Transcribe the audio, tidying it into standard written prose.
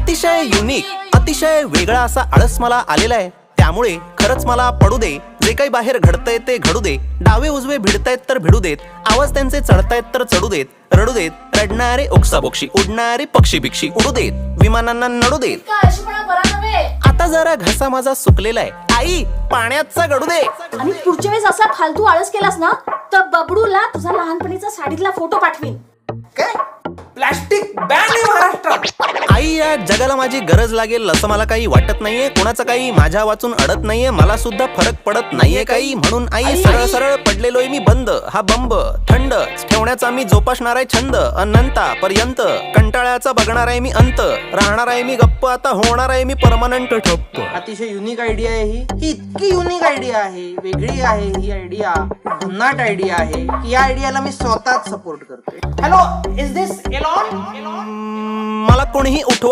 अतिशय युनिक, अतिशय वेगळा असा आळस मला आलेला आहे. त्यामुळे खरंच मला पडू दे, जे काही बाहेर घडतंय ते घडू दे. डावे उजवे भिडतायत तर भिडू देत, आवाज त्यांचे चढतायत तर चढू देत. रडू देत रडणारे ओक्साबोक्षी, उडणारे पक्षी बिक्षी उडू देत, विमानांना नडू देत. आता जरा घसा माझा सुकलेला आहे, आई पाण्याचा गडू दे. आणि पुढच्या वेळेस असा फालतू आळस केलास ना तर बबडूला तुझा लहानपणीचा साडीतला फोटो पाठवीन. काय प्लास्टिक बॅन आहे महाराष्ट्रात. आई या जगाला माझी गरज लागेल असं मला काही वाटत नाहीये. कोणाचं काही माझ्या वाचून अडत नाहीये, मला सुद्धा फरक पडत नाहीये काही. म्हणून आई सरळ सरळ पडलेलोय मी बंद. हा बंब थंड ठेवण्याचा मी जोपासणार आहे छंद. अनंतापर्यंत कंटाळ्याचा बघणार आहे मी अंत. राहणार आहे मी गप्प, आता होणार आहे मी परमनंट ठप्प. अतिशय युनिक आयडिया आहे ही इतकी युनिक आयडिया आहे, वेगळी आहे ही आयडिया, भन्नाट आयडिया आहे की या आयडियाला मी स्वतःच सपोर्ट करतोय. Hello, is this Elon? मला कोणीही उठवा